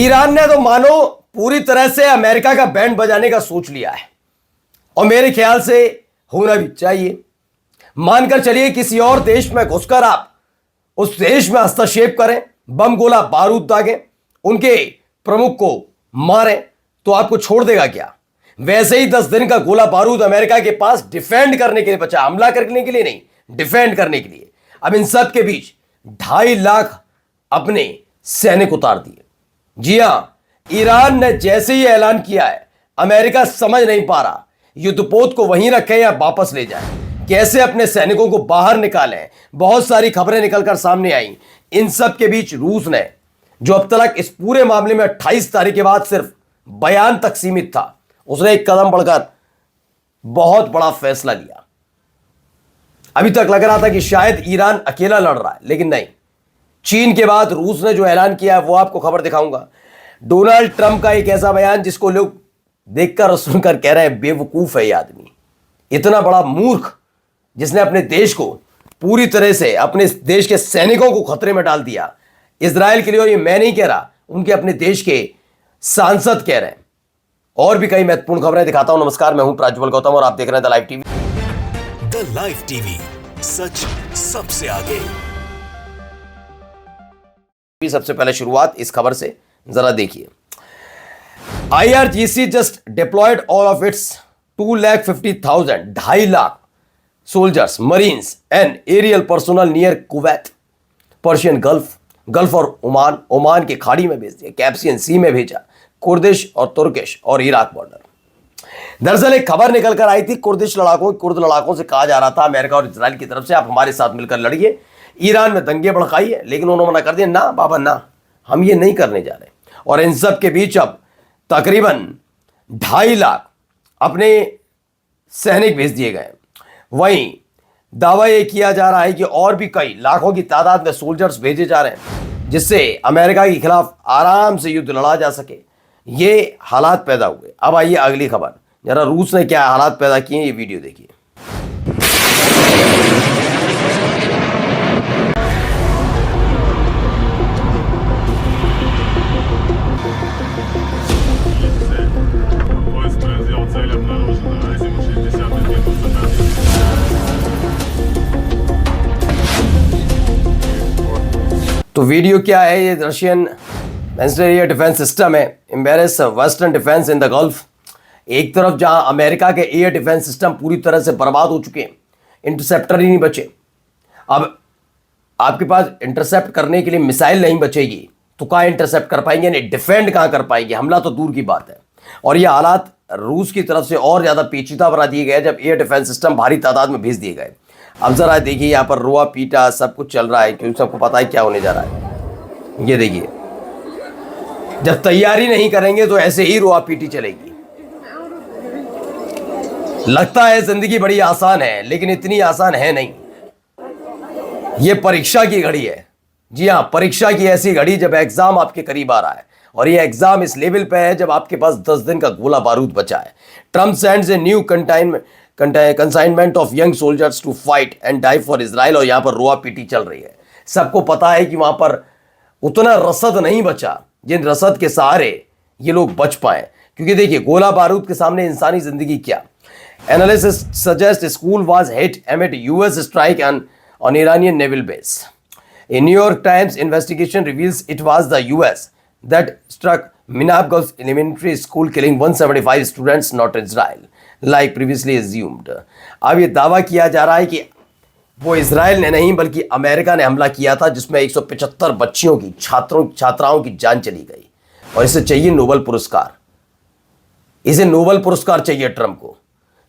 Iran ने तो मानो पूरी तरह से अमेरिका का बैंड बजाने का सोच लिया है और मेरे ख्याल से होना भी चाहिए। मानकर चलिए किसी और देश में घुसकर आप उस देश में हस्तक्षेप करें, बम गोला बारूद दागें, उनके प्रमुख को मारें, तो आपको छोड़ देगा क्या? वैसे ही 10 दिन का गोला बारूद अमेरिका के पास डिफेंड करने के लिए बचा, हमला करने के लिए नहीं, डिफेंड करने के लिए। अब इन सब के बीच 2.5 लाख अपने सैनिक उतार दिए। जी हां, ईरान ने जैसे ही ऐलान किया है, अमेरिका समझ नहीं पा रहा युद्धपोत को वहीं रखें या वापस ले जाएं, कैसे अपने सैनिकों को बाहर निकालें। बहुत सारी खबरें निकलकर सामने आई। इन सब के बीच रूस ने, जो अब तक इस पूरे मामले में 28 तारीख के बाद सिर्फ बयान तक सीमित था, उसने एक कदम बढ़कर बहुत बड़ा फैसला लिया। अभी तक लग रहा था कि शायद ईरान अकेला लड़ रहा है, लेकिन नहीं। चीन के बाद रूस ने जो ऐलान किया है वो आपको खबर दिखाऊंगा। डोनाल्ड ट्रंप का एक ऐसा बयान जिसको लोग देखकर और सुनकर कह रहे हैं बेवकूफ है ये आदमी, इतना बड़ा मूर्ख, जिसने अपने देश को पूरी तरह से, अपने देश के सैनिकों को खतरे में डाल दिया। इजराइल के लिए, और ये मैं नहीं कह रहा, उनके अपने देश के सांसद कह रहे हैं। और भी कई महत्वपूर्ण खबरें दिखाता हूं। नमस्कार, मैं हूं प्राज्वल गौतम और आप देख रहे हैं the live TV. The live TV, सच सबसे आगे। सबसे पहले शुरुआत इस खबर से जरा देखिए। IRGC just deployed all of its 2,50,000 2.5 lakh soldiers, marines and aerial personnel near Kuwait, Persian Gulf और ओमान के खाड़ी में भेज दिया, कैप्सियन सी में भेजा, कुर्दिश और तुर्किश और इराक बॉर्डर। दरअसल एक खबर निकल कर आई थी, कुर्द लड़ाकों से कहा जा रहा था अमेरिका और इजराइल की तरफ से, आप हमारे साथ मिलकर लड़िए, ईरान में दंगे भड़काइए, लेकिन उन्होंने मना कर दिया, ना बाबा ना, हम ये नहीं करने जा रहे। और इन सब के बीच अब तकरीबन 2.5 लाख अपने सैनिक भेज दिए गए। वहीं दावा यह किया जा रहा है कि और भी कई लाखों की तादाद में सोल्जर्स भेजे जा रहे हैं, जिससे अमेरिका के खिलाफ आराम से युद्ध लड़ा जा सके। ये हालात पैदा हुए। अब आइए अगली खबर, जरा रूस ने क्या हालात पैदा किए, ये वीडियो देखिए। तो वीडियो क्या है? ये रशियन एयर डिफेंस सिस्टम है, embarrass western defence in the gulf. एक तरफ जहां अमेरिका के एयर डिफेंस सिस्टम पूरी तरह से बर्बाद हो चुके हैं, इंटरसेप्टर ही नहीं बचे। अब आपके पास इंटरसेप्ट करने के लिए मिसाइल नहीं बचेगी तो कहाँ इंटरसेप्ट कर पाएंगे, यानी डिफेंड कहाँ कर पाएंगे, हमला तो दूर की बात है। और ये हालात रूस की तरफ से और ज़्यादा पेचीदा बना दिए गए जब एयर डिफेंस सिस्टम भारी तादाद में भेज दिए गए। अब जरा देखिए, यहाँ पर रोआ पीटा सब कुछ चल रहा है, क्योंकि सबको पता है क्या होने जा रहा है। ये देखिए, जब तैयारी नहीं करेंगे तो ऐसे ही रोआ पीटी चलेगी। लगता है जिंदगी बड़ी आसान है, लेकिन इतनी आसान है नहीं। ये परीक्षा की घड़ी है। जी हाँ, परीक्षा की ऐसी घड़ी जब एग्जाम आपके करीब आ रहा है, और ये एग्जाम इस लेवल पे है जब आपके पास 10 दिन का गोला बारूद बचा है। Trump sends a new consignment of young soldiers to fight and die for Israel, और यहां पर रोआ पीटी चल रही है। सबको पता है कि वहां पर उतना रसद नहीं बचा जिन रसद के सहारे ये लोग बच पाए, क्योंकि देखिए गोला बारूद के सामने इंसानी जिंदगी क्या। Analysis suggest school was hit एमिड US strike on Iranian naval base. A New York Times investigation reveals it was the US that struck Minab Gulf Elementary School, killing 175 students, not Israel, like previously assumed. अब ये दावा किया जा रहा है कि वो Israel ने नहीं बल्कि अमेरिका ने हमला किया था, जिसमें 175 बच्चियों की, छात्राओं की जान चली गई। और इसे चाहिए नोबेल पुरस्कार, इसे नोबेल पुरस्कार चाहिए ट्रंप को।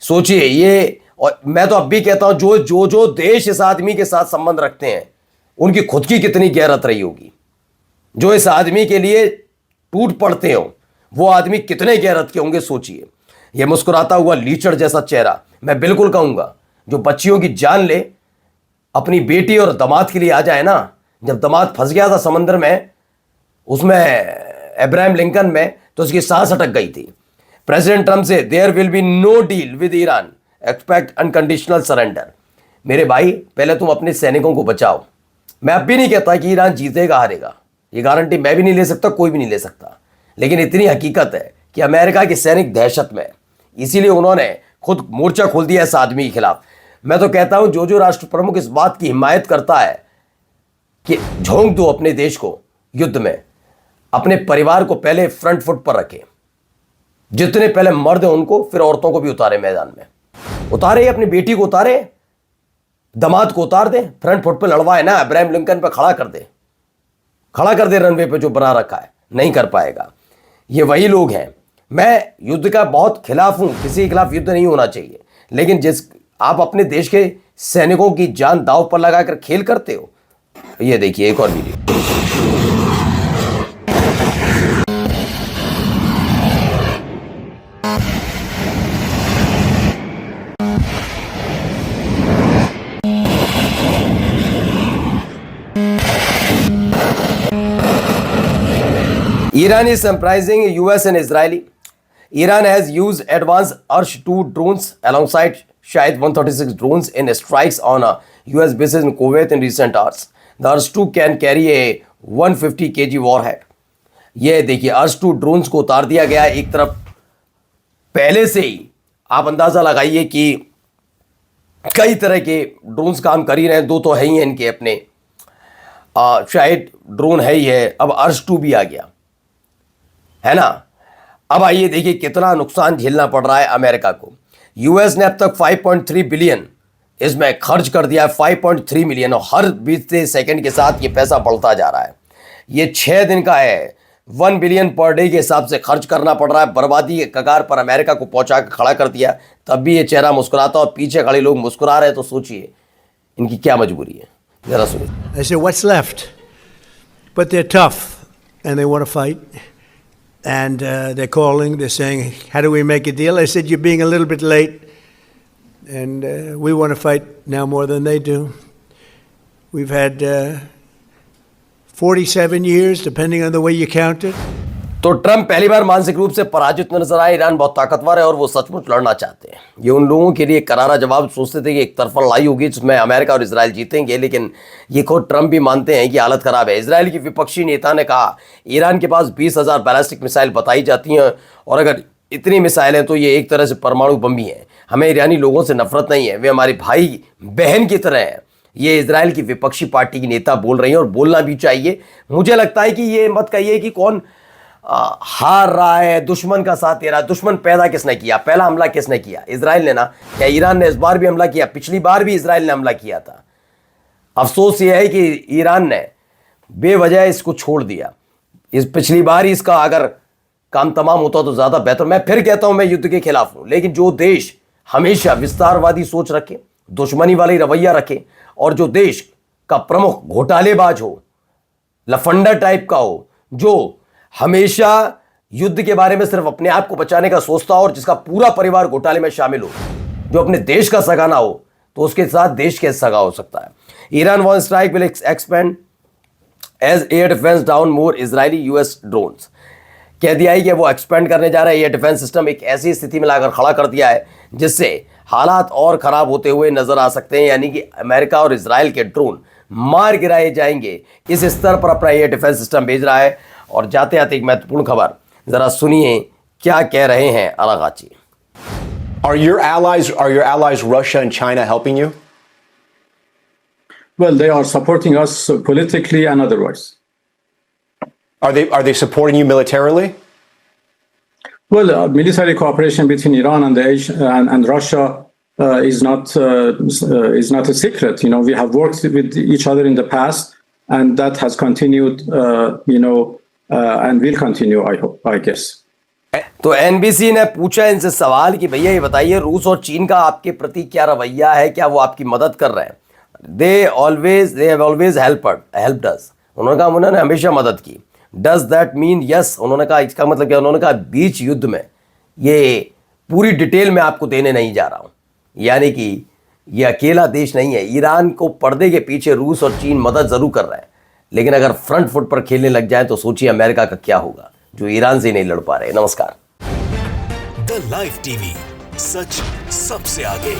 सोचिए ये, और मैं तो अब भी कहता हूं जो देश इस आदमी के साथ संबंध रखते हैं उनकी खुद की कितनी गैरत रही होगी। जो इस आदमी के लिए टूट पड़ते हो वो आदमी कितने गैरत के होंगे, सोचिए। ये मुस्कुराता हुआ लीचड़ जैसा चेहरा, मैं बिल्कुल कहूंगा, जो बच्चियों की जान ले, अपनी बेटी और दामाद के लिए आ जाए ना। जब दामाद फंस गया था समंदर में, उसमें अब्राहम लिंकन में, तो उसकी सांस अटक गई थी। प्रेसिडेंट ट्रंप से there will be no deal with Iran, expect unconditional surrender. मेरे भाई, पहले तुम अपने सैनिकों को बचाओ। मैं अब भी नहीं कहता कि ईरान जीतेगा हारेगा, ये गारंटी मैं भी नहीं ले सकता, कोई भी नहीं ले सकता। लेकिन इतनी हकीकत है कि अमेरिका की सैनिक दहशत में है, इसीलिए उन्होंने खुद मोर्चा खोल दिया इस आदमी के खिलाफ। मैं तो कहता हूं जो राष्ट्र प्रमुख इस बात की हिमायत करता है कि झोंक दो अपने देश को युद्ध में, अपने परिवार को पहले फ्रंट फुट पर रखे, जितने पहले मर्द हैं उनको, फिर औरतों को भी उतारे मैदान में, उतारे, अपनी बेटी को उतारे, दामाद को उतार दे, फ्रंट फुट पर लड़वाए ना, अब्राहम लिंकन पर खड़ा कर दे रनवे पे जो बना रखा है, नहीं कर पाएगा। ये वही लोग हैं। मैं युद्ध का बहुत खिलाफ हूं, किसी के खिलाफ युद्ध नहीं होना चाहिए, लेकिन जिस आप अपने देश के सैनिकों की जान दांव पर लगाकर खेल करते हो। ये देखिए एक और video. Iran is surprising US and Israeli. Iran has used advanced Arsh-2 drones alongside Shahed 136 drones in strikes on US bases in Kuwait in recent hours. The Arsh-2 can carry a 150 kg warhead. ये देखिए Arsh-2 drones को उतार दिया गया एक तरफ। पहले से ही आप अंदाजा लगाइए कि कई तरह के ड्रोन्स काम कर ही रहे हैं। दो तो है ही हैं इनके अपने, शायद ड्रोन है ही है, अब Arsh-2 भी आ गया है ना। अब आइए देखिए कितना नुकसान झेलना पड़ रहा है अमेरिका को। यूएस ने अब तक 5.3 बिलियन इसमें खर्च कर दिया है, 5.3 मिलियन, और हर बीतते सेकंड के साथ ये पैसा बढ़ता जा रहा है। ये 6 दिन का है, 1 बिलियन पर डे के हिसाब से खर्च करना पड़ रहा है। बर्बादी के कगार पर अमेरिका को पहुंचा कर खड़ा कर दिया, तब भी ये चेहरा मुस्कुराता और पीछे खड़े लोग मुस्कुरा रहे हैं, तो सोचिए इनकी क्या मजबूरी है। जरा सुनिए। I said, what's left? But they're tough and they want to fight. And they're calling, they're saying, how do we make a deal? I said, you're being a little bit late. And we want to fight now more than they do. We've had 47 years, depending on the way you count it. तो Trump पहली बार मानसिक रूप से पराजित नजर आए। Iran बहुत ताकतवर है और वो सचमुच लड़ना चाहते हैं। ये उन लोगों के लिए करारा जवाब। सोचते थे कि एक तरफा लड़ाई होगी जिसमें अमेरिका और इजराइल जीतेंगे, लेकिन ये खुद ट्रंप भी मानते हैं कि हालत खराब है। इजराइल की विपक्षी नेता ने कहा ईरान के पास 20,000 बैलिस्टिक मिसाइल बताई जाती हैं, और अगर इतनी मिसाइल हैं तो ये एक तरह से परमाणु बम भी हैं। हमें ईरानी लोगों से नफरत नहीं है, वे हमारे भाई बहन की तरह हैं। ये इजराइल की विपक्षी पार्टी की नेता बोल रही हैं और बोलना भी चाहिए। मुझे लगता है कि ये मत कहिए कि कौन हार रहा है, दुश्मन का साथ दे रहा है। दुश्मन पैदा किसने किया? पहला हमला किसने किया? इजराइल ने ना। क्या ईरान ने इस बार भी हमला किया? पिछली बार भी इजराइल ने हमला किया था। अफसोस यह है कि ईरान ने बेवजह इसको छोड़ दिया। इस पिछली बार ही इसका अगर काम तमाम होता तो ज्यादा बेहतर। मैं फिर कहता हूं मैं युद्ध के खिलाफ हूं, लेकिन जो देश हमेशा विस्तारवादी सोच रखे, दुश्मनी वाली रवैया रखे, और जो देश का प्रमुख घोटालेबाज हो, लफंडा टाइप का हो, जो हमेशा युद्ध के बारे में सिर्फ अपने आप को बचाने का सोचता हो और जिसका पूरा परिवार घोटाले में शामिल हो, जो अपने देश का सगा ना हो, तो उसके साथ देश कैसे सगा हो सकता है। Iran one strike will expend as air defence down more Israeli US drones. कह दिया है कि वो एक्सपेंड करने जा रहा है। एयर डिफेंस सिस्टम एक ऐसी स्थिति में लाकर खड़ा कर दिया है जिससे हालात और खराब होते हुए नजर आ सकते हैं, यानी कि अमेरिका और इजराइल के ड्रोन मार गिराए जाएंगे। इस स्तर पर अपना एयर डिफेंस सिस्टम भेज रहा है। और जाते आते एक महत्वपूर्ण खबर जरा सुनिए क्या कह रहे हैं अरागाची। Are your allies Russia and China helping you? Well, they are supporting us politically and otherwise. Are they supporting you militarily? Well, military cooperation between Iran and Russia is not a secret. You know, we have worked with each other in the past, and that has continued. And will continue, I guess. तो NBC ने पूछा इनसे सवाल कि भैया ये बताइए रूस और चीन का आपके प्रति क्या रवैया है, क्या वो आपकी मदद कर रहे हैं? They have always helped us. उन्होंने कहा उन्होंने हमेशा मदद की। Does that mean yes? उन्होंने कहा इसका मतलब क्या? उन्होंने कहा बीच युद्ध में ये पूरी डिटेल में आपको देने नहीं जा रहा हूं, यानी कि ये अकेला देश नहीं है। ईरान को पर्दे के पीछे रूस और चीन मदद जरूर कर रहे हैं, लेकिन अगर फ्रंट फुट पर खेलने लग जाए तो सोचिए अमेरिका का क्या होगा, जो ईरान से नहीं लड़ पा रहे। नमस्कार। द लाइव टीवी, सच सबसे आगे।